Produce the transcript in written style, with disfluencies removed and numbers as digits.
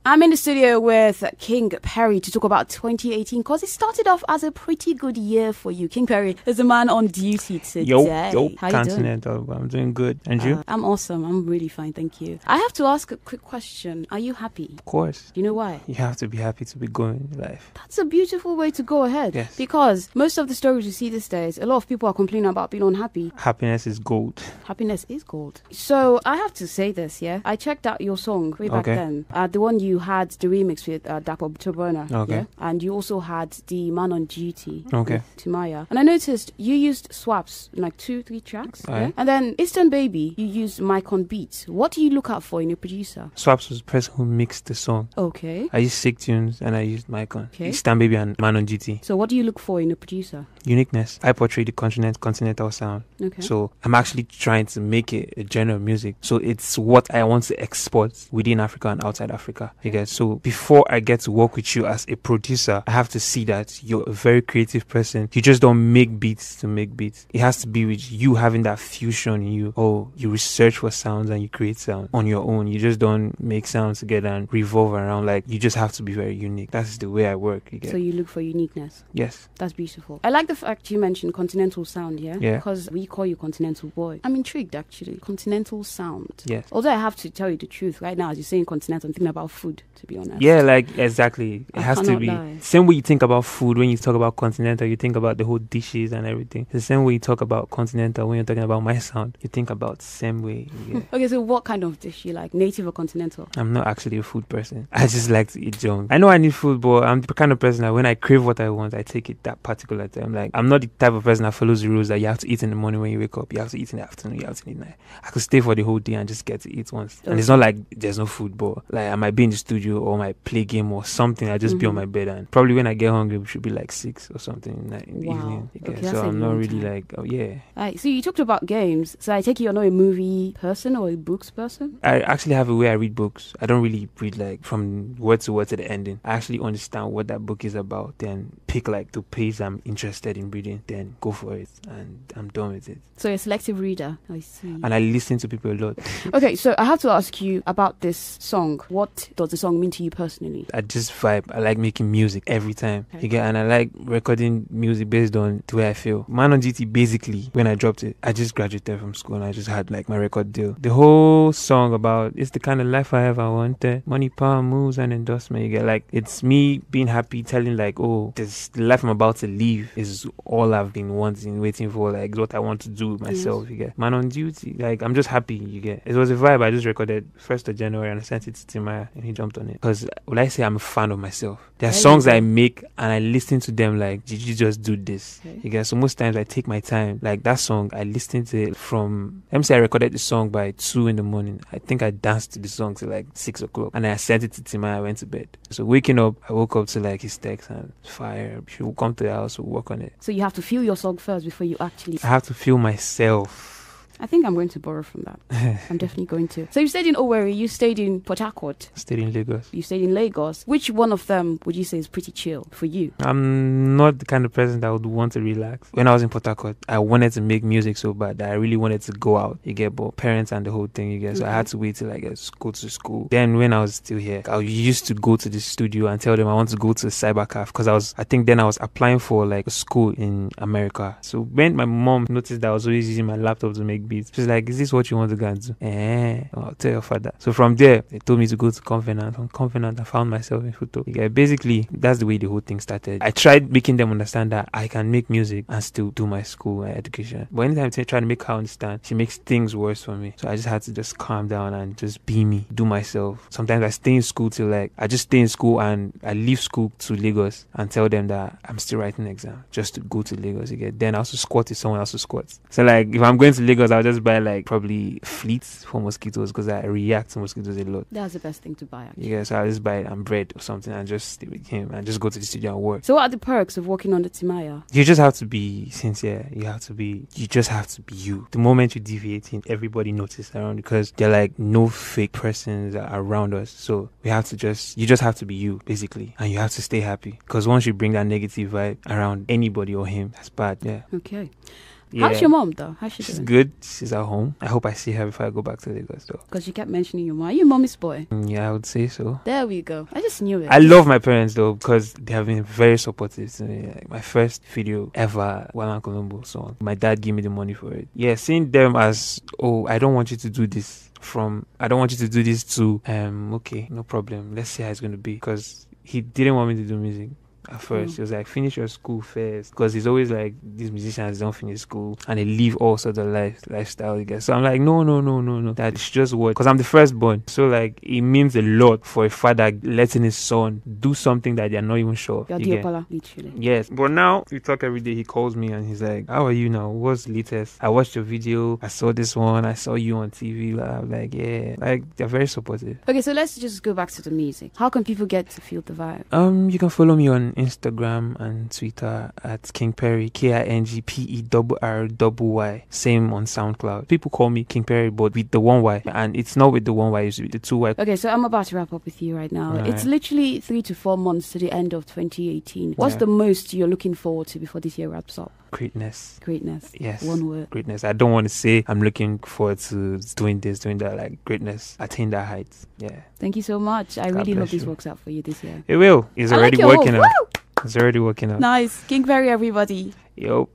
I'm in the studio with King Perry to talk about 2018 because it started off as a pretty good year for you. King Perry is the man on duty today. Yo, how Continental. You doing? I'm doing good. And you? I'm awesome. I'm really fine, thank you. I have to ask a quick question. Are you happy? Of course. Do you know why? You have to be happy to be going in life. That's a beautiful way to go ahead. Yes. Because most of the stories you see these days, a lot of people are complaining about being unhappy. Happiness is gold. Happiness is gold. So I have to say this, yeah? I checked out your song way back then. The one you had the remix with Dapo Turburner. Okay. Yeah? And you also had the Man on Duty Okay. with Timaya. And I noticed you used swaps in like 2-3 tracks. Yeah? And then Eastern Baby, you used mic on beats. What do you look out for in your producer? Swaps was the person who mixed the song. Okay. I used Sick Tunes and I used Micon. Okay. Stan Baby and Man on Duty. So what do you look for in a producer? Uniqueness. I portray the continental sound. Okay. So I'm actually trying to make it a genre of music. So it's what I want to export within Africa and outside Africa. So before I get to work with you as a producer, I have to see that you're a very creative person. You just don't make beats to make beats. It has to be with you having that fusion in you. Oh, you research for sounds and you create sound on your own. You just don't make sounds together and revolve around. Like, you just have to be very unique. That's the way I work. So you look for uniqueness. Yes. That's beautiful. I like the fact you mentioned continental sound, yeah? Yeah. Because we call you continental boy. I'm intrigued, actually. Continental sound. Yes. Although I have to tell you the truth, right now, as you're saying continental, I'm thinking about food, to be honest. Yeah, like, exactly. It has to be. Lie. Same way you think about food when you talk about continental, you think about the whole dishes and everything. The same way you talk about continental when you're talking about my sound, you think about the same way. Yeah. Okay, so what kind of dish you like? Native or continental? I'm not actually a food person. I just like to eat junk. I know I need food, but I'm the kind of person that when I crave what I want, I take it that particular time. Like, I'm not the type of person that follows the rules that you have to eat in the morning when you wake up, you have to eat in the afternoon, you have to eat at night. I could stay for the whole day and just get to eat once. Okay. And it's not like there's no food, but like I might be in the studio or might play game or something. I just be on my bed, and probably when I get hungry, it should be like 6 or something in the evening. Okay, so I'm not really like, oh yeah. Right, so you talked about games. So I take it you're not a movie person or a books person? I actually have a way I read books. I don't really read like from word to word to the ending. I actually understand what that book is about, then pick like the page I'm interested in reading, then go for it, and I'm done with it. So you're a selective reader. I see. And I listen to people a lot. Okay, so I have to ask you about this song. What does the song mean to you personally? I just vibe. I like making music every time. Okay. And I like recording music based on the way I feel. Man on GT, basically, when I dropped it, I just graduated from school and I just had like my record deal. The whole song about it's the kind of life I ever wanted. Money, power, moves, and endorsement. You get like, it's me being happy, telling like, oh, this the life I'm about to live is all I've been wanting, waiting for, like what I want to do with myself. Yes. You get Man on Duty. Like, I'm just happy. You get it was a vibe. I just recorded 1st of January and I sent it to Timaya and he jumped on it. Because when I say I'm a fan of myself, there are songs I make and I listen to them like, did you just do this? Okay. You get so most times I take my time. Like that song, I listened to it from, let me say I recorded the song by 2 a.m. I think I danced to the song till like 6 o'clock and I sent it to Timaya. I went to bed. So waking up, I woke up to like his text and fire. She will come to the house, we'll work on it. So you have to feel your song first before you actually... I have to feel myself. I think I'm going to borrow from that. I'm definitely going to. So you stayed in Owerri, you stayed in Port Harcourt. Stayed in Lagos. You stayed in Lagos. Which one of them would you say is pretty chill for you? I'm not the kind of person that would want to relax. When I was in Port Harcourt, I wanted to make music so bad that I really wanted to go out. You get, but parents and the whole thing, you get. So I had to wait till I go to school. Then when I was still here, I used to go to the studio and tell them I want to go to a cybercafe because I think then I was applying for like a school in America. So when my mom noticed that I was always using my laptop to make beats, she's like, is this what you want to go and do? I'll tell your father. So from there, they told me to go to Covenant. From Covenant, I found myself in Futo. Yeah, basically, that's the way the whole thing started. I tried making them understand that I can make music and still do my school education. But anytime I try to make her understand, she makes things worse for me. So I just had to just calm down and just be me, do myself. Sometimes I stay in school till like, I just stay in school and I leave school to Lagos and tell them that I'm still writing an exam just to go to Lagos again. Then I also squat if someone else will squat. So like, if I'm going to Lagos, I'll just buy like probably fleets for mosquitoes because I react to mosquitoes a lot. That's the best thing to buy, actually. Yeah, so I'll just buy it and bread or something and just stay with him and just go to the studio and work. So what are the perks of working on the Timaya? You just have to be sincere. You just have to be you. The moment you deviate, everybody notices around because there are like no fake persons around us. So you just have to be you, basically. And you have to stay happy because once you bring that negative vibe around anybody or him, that's bad. Yeah. Okay. Yeah. How's your mom though? How's she She's doing? good. She's at home. I hope I see her before I go back to Lagos though. Because you kept mentioning your mom. Are you mommy's boy? Yeah, I would say so. There we go. I just knew it. I love my parents though because they have been very supportive to me. Like, my first video ever, Walan Colombo song. My dad gave me the money for it. Yeah, seeing them as, oh, I don't want you to do this, from I don't want you to do this to okay, no problem. Let's see how it's gonna be. Because he didn't want me to do music. At first, he was like, finish your school first. Because he's always like, these musicians don't finish school and they live all sorts of lifestyle, you guys. So I'm like, no. That's just what. Because I'm the firstborn. So like, it means a lot for a father letting his son do something that they're not even sure. Your you get? literally. Yes. But now, we talk every day. He calls me and he's like, how are you now? What's the latest? I watched your video. I saw this one. I saw you on TV. I'm like, yeah. Like, they're very supportive. Okay, so let's just go back to the music. How can people get to feel the vibe? You can follow me on Instagram and Twitter at King Perry, KingPerry. Same on SoundCloud. People call me King Perry, but with the 1 Y, and it's not with the 1 Y, it's with the 2 Y. Okay, so I'm about to wrap up with you right now. All It's right. literally 3 to 4 months to the end of 2018. What's Yeah. the most you're looking forward to before this year wraps up? Greatness. Greatness. Yes. One word. Greatness. I don't want to say I'm looking forward to doing this, doing that. Like, greatness. Attain that height. Yeah. Thank you so much. I God really hope bless this you. works out for you this year. It will. It's I like already your working hope. out. Woo! It's already working out. Nice. King Perry, everybody. Yo.